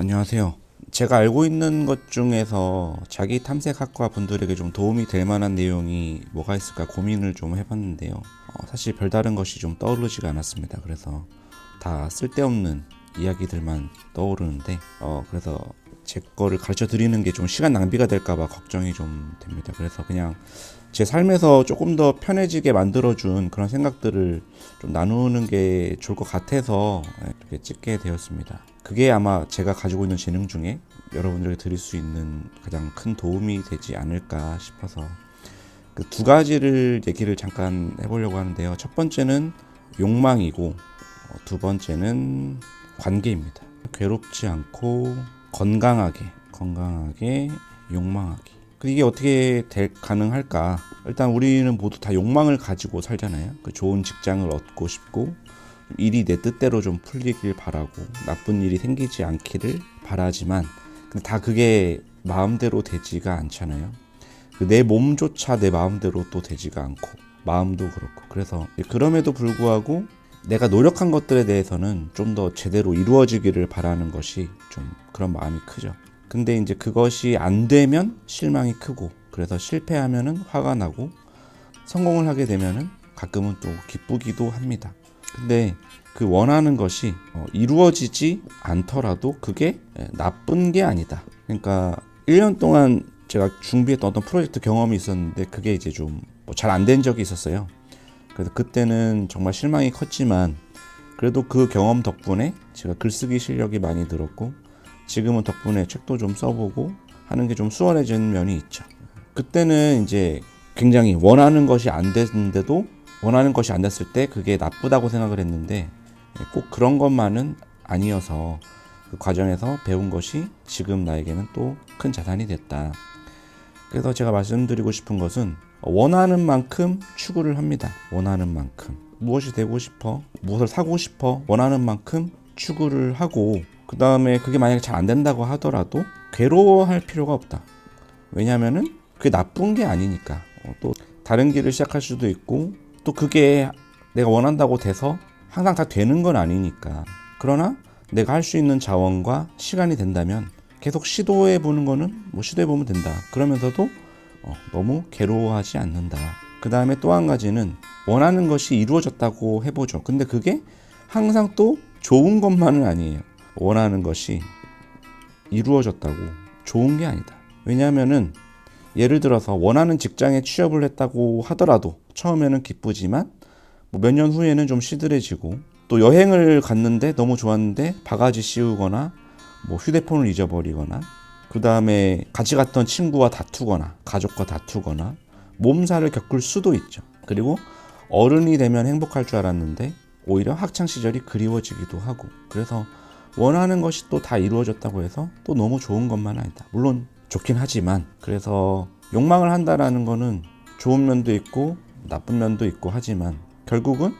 안녕하세요. 제가 알고 있는 것 중에서 자기 탐색학과 분들에게 좀 도움이 될 만한 내용이 뭐가 있을까 고민을 좀 해봤는데요. 사실 별다른 것이 좀 떠오르지가 않았습니다. 그래서 다 쓸데없는 이야기들만 떠오르는데, 그래서 제 거를 가르쳐 드리는 게 좀 시간 낭비가 될까봐 걱정이 좀 됩니다. 그래서 그냥 제 삶에서 조금 더 편해지게 만들어준 그런 생각들을 좀 나누는 게 좋을 것 같아서 이렇게 찍게 되었습니다. 그게 아마 제가 가지고 있는 재능 중에 여러분들에게 드릴 수 있는 가장 큰 도움이 되지 않을까 싶어서 그 두 가지를 얘기를 잠깐 해보려고 하는데요. 첫 번째는 욕망이고, 두 번째는 관계입니다. 괴롭지 않고 건강하게 욕망하기. 이게 어떻게 가능할까? 일단 우리는 모두 다 욕망을 가지고 살잖아요. 그 좋은 직장을 얻고 싶고, 일이 내 뜻대로 좀 풀리길 바라고, 나쁜 일이 생기지 않기를 바라지만, 근데 다 그게 마음대로 되지가 않잖아요. 내 몸조차 내 마음대로 또 되지가 않고, 마음도 그렇고. 그래서 그럼에도 불구하고 내가 노력한 것들에 대해서는 좀 더 제대로 이루어지기를 바라는 것이 좀 그런 마음이 크죠. 근데 이제 그것이 안 되면 실망이 크고, 그래서 실패하면은 화가 나고, 성공을 하게 되면은 가끔은 또 기쁘기도 합니다. 근데 그 원하는 것이 이루어지지 않더라도 그게 나쁜 게 아니다. 그러니까 1년 동안 제가 준비했던 어떤 프로젝트 경험이 있었는데 그게 이제 좀 잘 안 된 적이 있었어요. 그래서 그때는 정말 실망이 컸지만 그래도 그 경험 덕분에 제가 글쓰기 실력이 많이 늘었고, 지금은 덕분에 책도 좀 써보고 하는 게 좀 수월해진 면이 있죠. 그때는 이제 굉장히 원하는 것이 안 됐는데도, 원하는 것이 안 됐을 때 그게 나쁘다고 생각을 했는데 꼭 그런 것만은 아니어서 그 과정에서 배운 것이 지금 나에게는 또 큰 자산이 됐다. 그래서 제가 말씀드리고 싶은 것은 원하는 만큼 추구를 합니다. 원하는 만큼. 무엇이 되고 싶어? 무엇을 사고 싶어? 원하는 만큼 추구를 하고, 그 다음에 그게 만약에 잘 안 된다고 하더라도 괴로워할 필요가 없다. 왜냐하면은 그게 나쁜 게 아니니까. 또 다른 길을 시작할 수도 있고, 또 그게 내가 원한다고 돼서 항상 다 되는 건 아니니까. 그러나 내가 할 수 있는 자원과 시간이 된다면 계속 시도해 보는 거는 시도해 보면 된다. 그러면서도 너무 괴로워하지 않는다. 그 다음에 또 한 가지는 원하는 것이 이루어졌다고 해보죠. 근데 그게 항상 또 좋은 것만은 아니에요. 원하는 것이 이루어졌다고 좋은 게 아니다. 왜냐하면은 예를 들어서 원하는 직장에 취업을 했다고 하더라도 처음에는 기쁘지만 몇 년 후에는 좀 시들해지고, 또 여행을 갔는데 너무 좋았는데 바가지 씌우거나 휴대폰을 잊어버리거나, 그 다음에 같이 갔던 친구와 다투거나 가족과 다투거나 몸살을 겪을 수도 있죠. 그리고 어른이 되면 행복할 줄 알았는데 오히려 학창 시절이 그리워지기도 하고, 그래서 원하는 것이 또 다 이루어졌다고 해서 또 너무 좋은 것만 아니다. 물론 좋긴 하지만, 그래서 욕망을 한다라는 거는 좋은 면도 있고 나쁜 면도 있고 하지만 결국은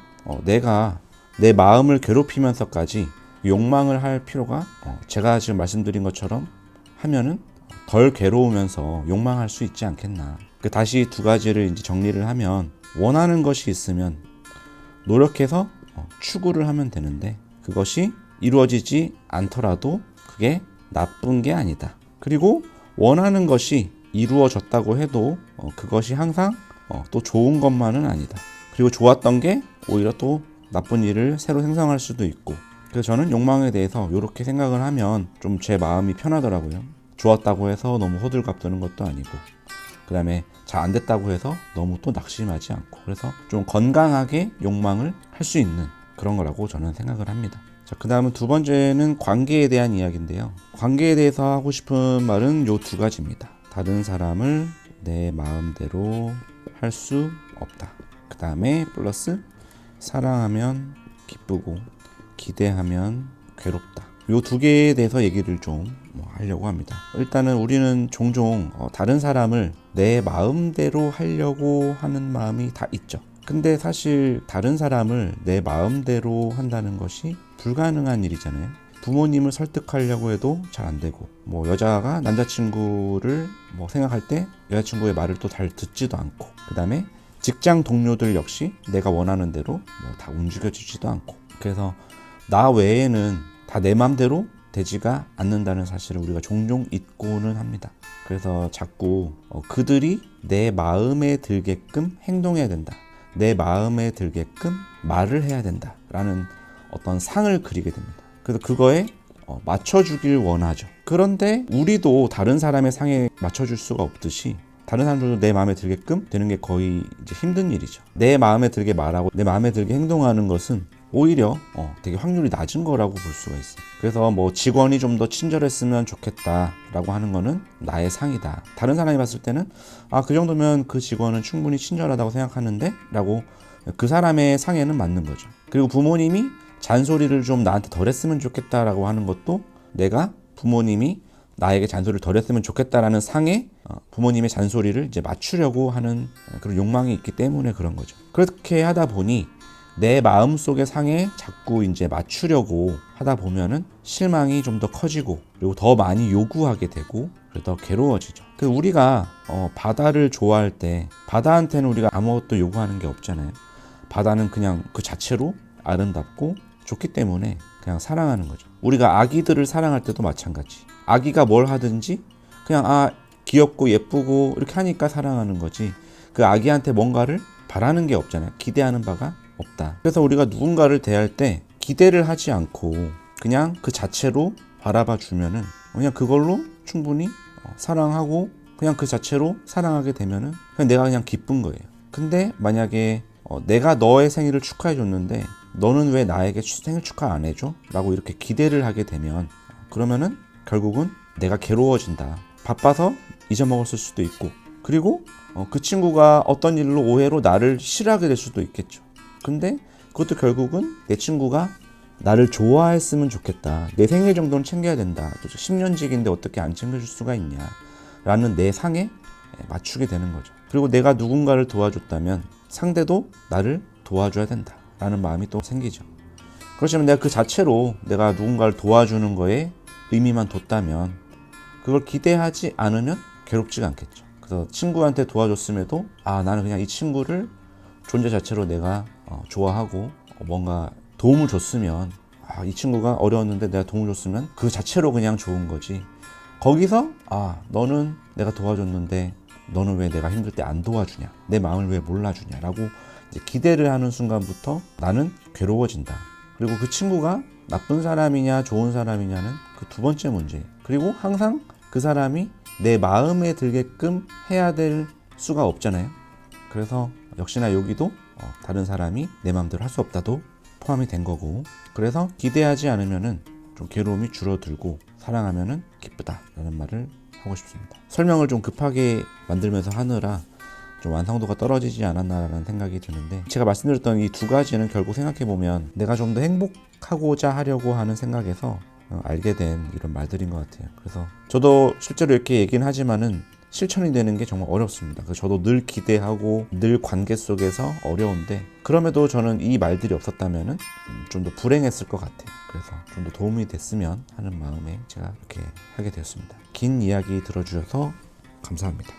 내가 내 마음을 괴롭히면서까지 욕망을 할 필요가, 제가 지금 말씀드린 것처럼 하면은 덜 괴로우면서 욕망할 수 있지 않겠나. 다시 두 가지를 이제 정리를 하면, 원하는 것이 있으면 노력해서 추구를 하면 되는데 그것이 이루어지지 않더라도 그게 나쁜 게 아니다. 그리고 원하는 것이 이루어졌다고 해도 그것이 항상 또 좋은 것만은 아니다. 그리고 좋았던 게 오히려 또 나쁜 일을 새로 생성할 수도 있고. 그래서 저는 욕망에 대해서 이렇게 생각을 하면 좀 제 마음이 편하더라고요. 좋았다고 해서 너무 호들갑 떠는 것도 아니고, 그 다음에 잘 안 됐다고 해서 너무 또 낙심하지 않고, 그래서 좀 건강하게 욕망을 할 수 있는 그런 거라고 저는 생각을 합니다. 자, 그 다음은 두 번째는 관계에 대한 이야기인데요. 관계에 대해서 하고 싶은 말은 요 두 가지입니다. 다른 사람을 내 마음대로 할 수 없다. 그 다음에 플러스 사랑하면 기쁘고 기대하면 괴롭다. 요 두 개에 대해서 얘기를 좀 하려고 합니다. 일단은 우리는 종종 다른 사람을 내 마음대로 하려고 하는 마음이 다 있죠. 근데 사실 다른 사람을 내 마음대로 한다는 것이 불가능한 일이잖아요. 부모님을 설득하려고 해도 잘 안 되고, 여자가 남자친구를 생각할 때 여자친구의 말을 또 잘 듣지도 않고, 그 다음에 직장 동료들 역시 내가 원하는 대로 다 움직여주지도 않고, 그래서 나 외에는 다 내 맘대로 되지가 않는다는 사실을 우리가 종종 잊고는 합니다. 그래서 자꾸 그들이 내 마음에 들게끔 행동해야 된다, 내 마음에 들게끔 말을 해야 된다 라는 어떤 상을 그리게 됩니다. 그래서 그거에 맞춰주길 원하죠. 그런데 우리도 다른 사람의 상에 맞춰줄 수가 없듯이 다른 사람들도 내 마음에 들게끔 되는 게 거의 이제 힘든 일이죠. 내 마음에 들게 말하고 내 마음에 들게 행동하는 것은 오히려 되게 확률이 낮은 거라고 볼 수가 있어요. 그래서 뭐 직원이 좀 더 친절했으면 좋겠다라고 하는 거는 나의 상이다. 다른 사람이 봤을 때는 그 정도면 그 직원은 충분히 친절하다고 생각하는데 라고 그 사람의 상에는 맞는 거죠. 그리고 부모님이 잔소리를 좀 나한테 덜 했으면 좋겠다라고 하는 것도 내가 부모님이 나에게 잔소리를 덜 했으면 좋겠다라는 상에 부모님의 잔소리를 이제 맞추려고 하는 그런 욕망이 있기 때문에 그런 거죠. 그렇게 하다 보니 내 마음속의 상에 자꾸 이제 맞추려고 하다 보면은 실망이 좀 더 커지고 그리고 더 많이 요구하게 되고 더 괴로워지죠. 우리가 바다를 좋아할 때 바다한테는 우리가 아무것도 요구하는 게 없잖아요. 바다는 그냥 그 자체로 아름답고 좋기 때문에 그냥 사랑하는 거죠. 우리가 아기들을 사랑할 때도 마찬가지. 아기가 뭘 하든지 그냥 귀엽고 예쁘고 이렇게 하니까 사랑하는 거지, 그 아기한테 뭔가를 바라는 게 없잖아요. 기대하는 바가 없다. 그래서 우리가 누군가를 대할 때 기대를 하지 않고 그냥 그 자체로 바라봐 주면은 그냥 그걸로 충분히 사랑하고 그냥 그 자체로 사랑하게 되면은 그냥 내가 그냥 기쁜 거예요. 근데 만약에 내가 너의 생일을 축하해 줬는데 너는 왜 나에게 생일 축하 안 해줘? 라고 이렇게 기대를 하게 되면 그러면은 결국은 내가 괴로워진다. 바빠서 잊어먹었을 수도 있고, 그리고 그 친구가 어떤 일로 오해로 나를 싫어하게 될 수도 있겠죠. 근데 그것도 결국은 내 친구가 나를 좋아했으면 좋겠다, 내 생일 정도는 챙겨야 된다, 10년직인데 어떻게 안 챙겨줄 수가 있냐 라는 내 상에 맞추게 되는 거죠. 그리고 내가 누군가를 도와줬다면 상대도 나를 도와줘야 된다 라는 마음이 또 생기죠. 그렇지만 내가 그 자체로 내가 누군가를 도와주는 거에 의미만 뒀다면 그걸 기대하지 않으면 괴롭지가 않겠죠. 그래서 친구한테 도와줬음에도 나는 그냥 이 친구를 존재 자체로 내가 좋아하고 뭔가 도움을 줬으면 이 친구가 어려웠는데 내가 도움을 줬으면 그 자체로 그냥 좋은 거지, 거기서 너는 내가 도와줬는데 너는 왜 내가 힘들 때 안 도와주냐, 내 마음을 왜 몰라주냐 라고 이제 기대를 하는 순간부터 나는 괴로워진다. 그리고 그 친구가 나쁜 사람이냐 좋은 사람이냐는 그 두 번째 문제예요. 그리고 항상 그 사람이 내 마음에 들게끔 해야 될 수가 없잖아요. 그래서 역시나 여기도 다른 사람이 내 마음대로 할 수 없다도 포함이 된 거고, 그래서 기대하지 않으면은 좀 괴로움이 줄어들고 사랑하면은 기쁘다라는 말을 하고 싶습니다. 설명을 좀 급하게 만들면서 하느라 좀 완성도가 떨어지지 않았나라는 생각이 드는데, 제가 말씀드렸던 이 두 가지는 결국 생각해보면 내가 좀 더 행복하고자 하려고 하는 생각에서 알게 된 이런 말들인 것 같아요. 그래서 저도 실제로 이렇게 얘기는 하지만은 실천이 되는 게 정말 어렵습니다. 그래서 저도 늘 기대하고 늘 관계 속에서 어려운데, 그럼에도 저는 이 말들이 없었다면은 좀 더 불행했을 것 같아요. 그래서 좀 더 도움이 됐으면 하는 마음에 제가 이렇게 하게 되었습니다. 긴 이야기 들어주셔서 감사합니다.